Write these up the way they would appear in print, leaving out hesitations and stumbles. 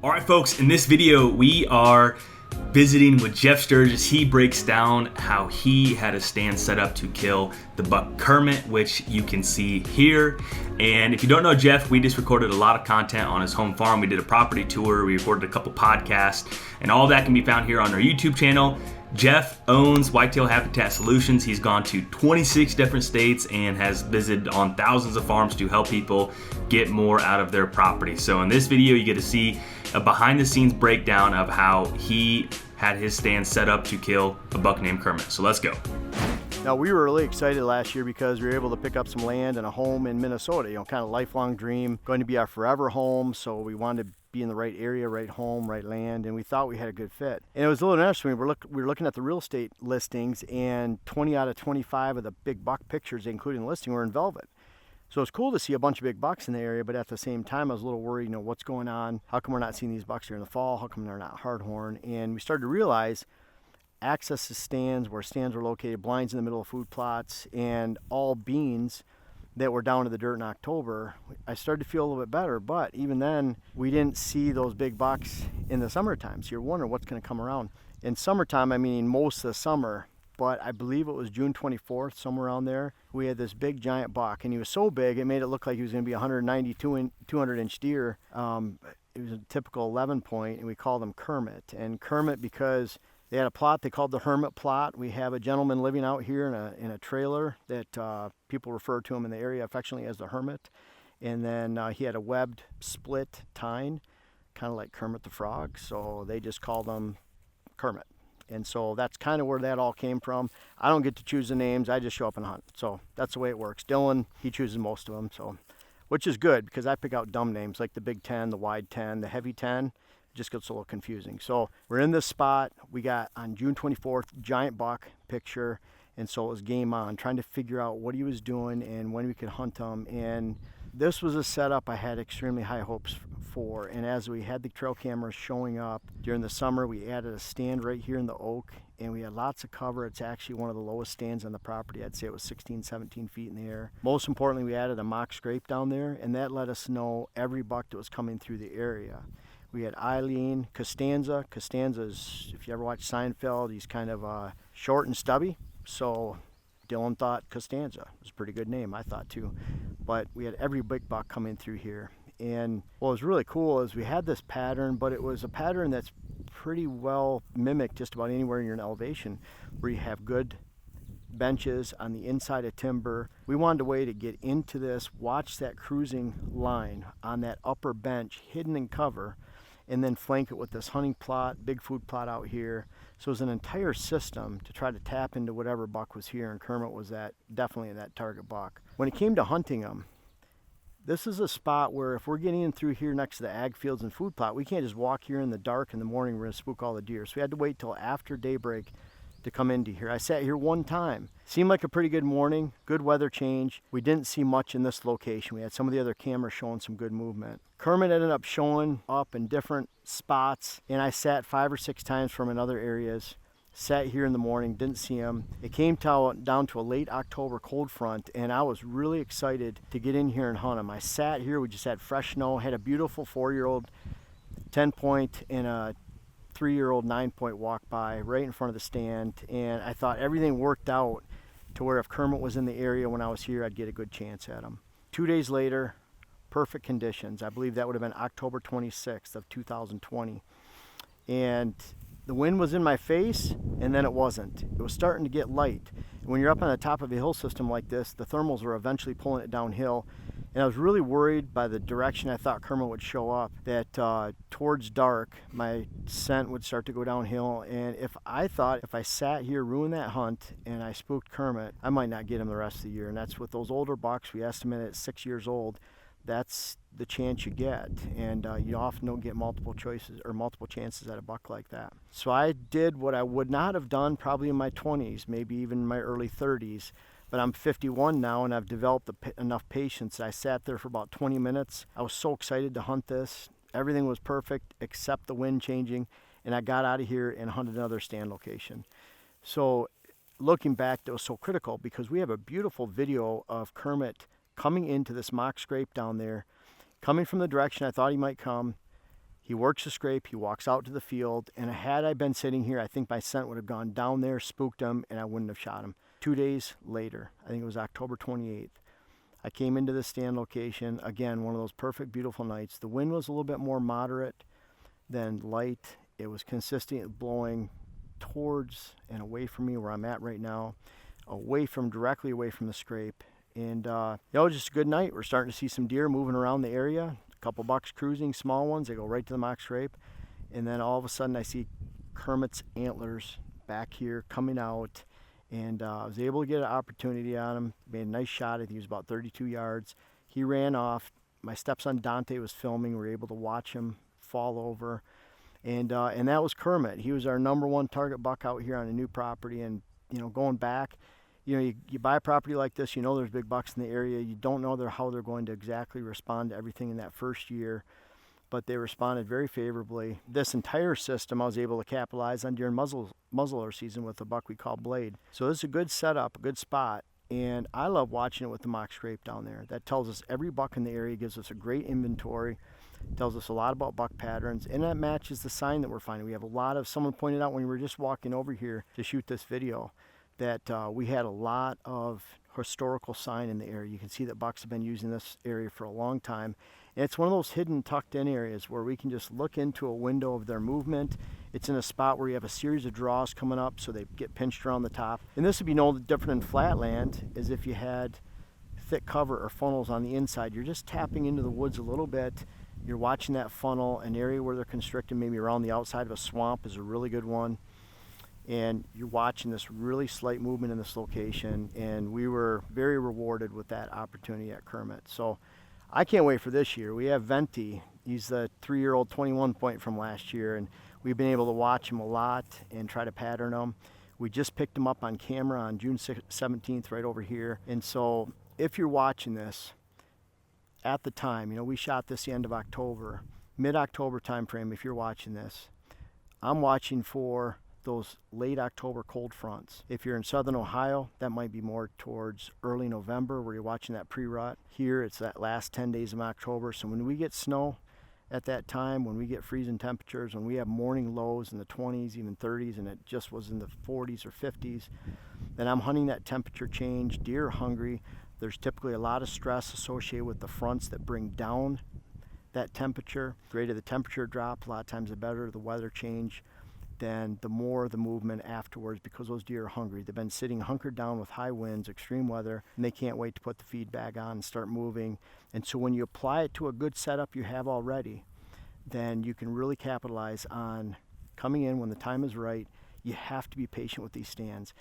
All right, folks, in this video, we are visiting with Jeff Sturgis. He breaks down how he had a stand set up to kill the buck Kermit, which you can see here. And if you don't know Jeff, we just recorded a lot of content on his home farm. We did a property tour, we recorded a couple podcasts, and all that can be found here on our YouTube channel. Jeff owns Whitetail Habitat Solutions. He's gone to 26 different states and has visited on thousands of farms to help people get more out of their property. So in this video, you get to see a behind the scenes breakdown of how he had his stand set up to kill a buck named Kermit. So let's go. Now, we were really excited last year because we were able to pick up some land and a home in Minnesota, kind of lifelong dream, going to be our forever home. So we wanted to be in the right area, right home, right land, and we thought we had a good fit. And it was a little interesting. We were looking at the real estate listings, and 20 out of 25 of the big buck pictures, including the listing, were in velvet. So it's cool to see a bunch of big bucks in the area, but at the same time, I was a little worried, what's going on? How come we're not seeing these bucks during the fall? How come they're not hardhorn? And we started to realize access to stands, where stands were located, blinds in the middle of food plots, and all beans that were down to the dirt in October. I started to feel a little bit better, but even then, we didn't see those big bucks in the summertime. So you're wondering what's going to come around. In summertime, I mean most of the summer, but I believe it was June 24th, somewhere around there, we had this big giant buck, and he was so big, it made it look like he was going to be a 200-inch deer. It was a typical 11 point, and we called him Kermit. And Kermit, because they had a plot they called the Hermit Plot. We have a gentleman living out here in a trailer that people refer to him in the area affectionately as the Hermit. And then he had a webbed split tine, kind of like Kermit the Frog. So they just called him Kermit. And so that's kind of where that all came from. I don't get to choose the names. I just show up and hunt. So that's the way it works. Dylan, he chooses most of them, so which is good because I pick out dumb names like the Big 10, the Wide 10, the Heavy 10. Just gets a little confusing. So we're in this spot. We got on June 24th, giant buck picture. And so it was game on, trying to figure out what he was doing and when we could hunt him. And this was a setup I had extremely high hopes for. And as we had the trail cameras showing up during the summer, we added a stand right here in the oak, and we had lots of cover. It's actually one of the lowest stands on the property. I'd say it was 16, 17 feet in the air. Most importantly, we added a mock scrape down there, and that let us know every buck that was coming through the area. We had Eileen, Costanza. Costanza's, if you ever watch Seinfeld, he's kind of short and stubby. So Dylan thought Costanza was a pretty good name, I thought too. But we had every big buck coming through here. And what was really cool is we had this pattern, but it was a pattern that's pretty well mimicked just about anywhere you're in elevation, where you have good benches on the inside of timber. We wanted a way to get into this, watch that cruising line on that upper bench hidden in cover, and then flank it with this hunting plot, big food plot out here. So it was an entire system to try to tap into whatever buck was here, and Kermit was definitely that target buck. When it came to hunting them, this is a spot where if we're getting in through here next to the ag fields and food plot, we can't just walk here in the dark in the morning, we're gonna spook all the deer. So we had to wait till after daybreak to come into here. I sat here one time. Seemed like a pretty good morning, good weather change. We didn't see much in this location. We had some of the other cameras showing some good movement. Kermit ended up showing up in different spots, and I sat 5 or 6 times from in other areas. Sat here in the morning, didn't see him. It came down to a late October cold front, and I was really excited to get in here and hunt him. I sat here, we just had fresh snow, had a beautiful 4-year-old 10-point and a 3-year-old 9-point walk by right in front of the stand, and I thought everything worked out to where if Kermit was in the area when I was here, I'd get a good chance at him. 2 days later, perfect conditions. I believe that would have been October 26th of 2020. And the wind was in my face, and then it wasn't. It was starting to get light. When you're up on the top of a hill system like this, the thermals were eventually pulling it downhill. And I was really worried by the direction I thought Kermit would show up, that towards dark, my scent would start to go downhill. And if I sat here, ruined that hunt, and I spooked Kermit, I might not get him the rest of the year. And that's with those older bucks, we estimate at 6 years old, that's the chance you get. And you often don't get multiple chances at a buck like that. So I did what I would not have done probably in my 20s, maybe even my early 30s. But I'm 51 now, and I've developed enough patience. I sat there for about 20 minutes. I was so excited to hunt this. Everything was perfect except the wind changing, and I got out of here and hunted another stand location. So looking back, that was so critical because we have a beautiful video of Kermit coming into this mock scrape down there, coming from the direction I thought he might come, He works the scrape, he walks out to the field, and had I been sitting here, I think my scent would have gone down there, spooked him, and I wouldn't have shot him. 2 days later, I think it was October 28th, I came into this stand location. Again, one of those perfect, beautiful nights. The wind was a little bit more moderate than light. It was consistently blowing towards and away from me where I'm at right now, directly away from the scrape. And it was just a good night. We're starting to see some deer moving around the area. A couple bucks cruising, small ones. They go right to the mock scrape. And then all of a sudden I see Kermit's antlers back here coming out. And I was able to get an opportunity on him. Made a nice shot. I think he was about 32 yards. He ran off. My stepson Dante was filming. We were able to watch him fall over. And that was Kermit. He was our #1 target buck out here on a new property. And, going back, you buy a property like this, there's big bucks in the area. You don't know how they're going to exactly respond to everything in that first year. But they responded very favorably. This entire system I was able to capitalize on during muzzleloader season with a buck we call Blade. So this is a good setup, a good spot, and I love watching it with the mock scrape down there. That tells us every buck in the area, gives us a great inventory, tells us a lot about buck patterns, and that matches the sign that we're finding. We have someone pointed out when we were just walking over here to shoot this video that we had a lot of historical sign in the area. You can see that bucks have been using this area for a long time. And it's one of those hidden, tucked in areas where we can just look into a window of their movement. It's in a spot where you have a series of draws coming up, so they get pinched around the top. And this would be no different than flatland, as if you had thick cover or funnels on the inside. You're just tapping into the woods a little bit. You're watching that funnel. An area where they're constricted, maybe around the outside of a swamp, is a really good one. And you're watching this really slight movement in this location, and we were very rewarded with that opportunity at Kermit. So I can't wait for this year. We have Venti. He's the 3-year-old 21 point from last year, and we've been able to watch him a lot and try to pattern him. We just picked him up on camera on June 17th right over here. And so if you're watching this at the time, we shot this the end of October, mid-October time frame. If you're watching this, I'm watching for those late October cold fronts. If you're in southern Ohio, that might be more towards early November where you're watching that pre-rut. Here, it's that last 10 days of October. So when we get snow at that time, when we get freezing temperatures, when we have morning lows in the 20s, even 30s, and it just was in the 40s or 50s, then I'm hunting that temperature change. Deer are hungry. There's typically a lot of stress associated with the fronts that bring down that temperature. The greater the temperature drop, a lot of times the better the weather change, then the more the movement afterwards, because those deer are hungry. They've been sitting hunkered down with high winds, extreme weather, and they can't wait to put the feed bag on and start moving. And so when you apply it to a good setup you have already, then you can really capitalize on coming in when the time is right. You have to be patient with these stands.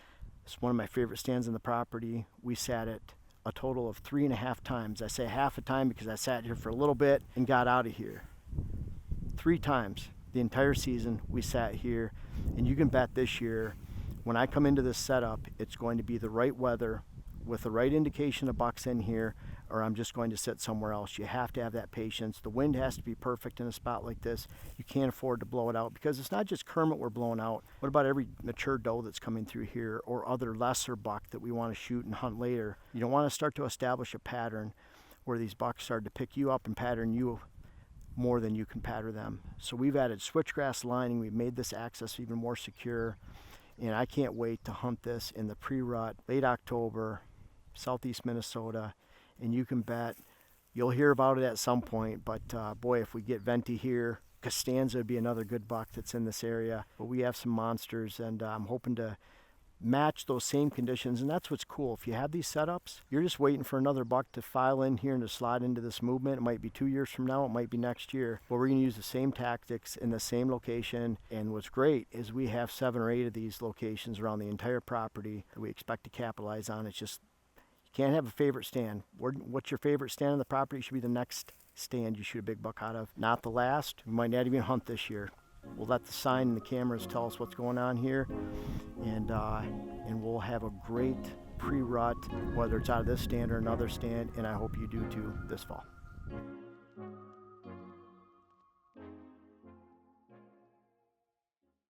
It's one of my favorite stands on the property. We sat it a total of 3.5 times. I say half a time because I sat here for a little bit and got out of here. 3 times. The entire season we sat here, and you can bet this year when I come into this setup, it's going to be the right weather with the right indication of bucks in here, or I'm just going to sit somewhere else. You have to have that patience. The wind has to be perfect in a spot like this. You can't afford to blow it out, because it's not just Kermit we're blowing out. What about every mature doe that's coming through here, or other lesser buck that we want to shoot and hunt later? You don't want to start to establish a pattern where these bucks start to pick you up and pattern you more than you can pattern them. So we've added switchgrass lining. We've made this access even more secure, and I can't wait to hunt this in the pre-rut, late October, southeast Minnesota, and you can bet you'll hear about it at some point. But boy, if we get Venti here, Costanza would be another good buck that's in this area. But we have some monsters, and I'm hoping to match those same conditions. And that's what's cool. If you have these setups, you're just waiting for another buck to file in here and to slide into this movement. It might be 2 years from now, it might be next year, but we're going to use the same tactics in the same location. And what's great is we have 7 or 8 of these locations around the entire property that we expect to capitalize on. It's just, you can't have a favorite stand. What's your favorite stand on the property should be the next stand you shoot a big buck out of, not the last. We might not even hunt this year. We'll let the sign and the cameras tell us what's going on here, and we'll have a great pre-rut, whether it's out of this stand or another stand, and I hope you do too this fall.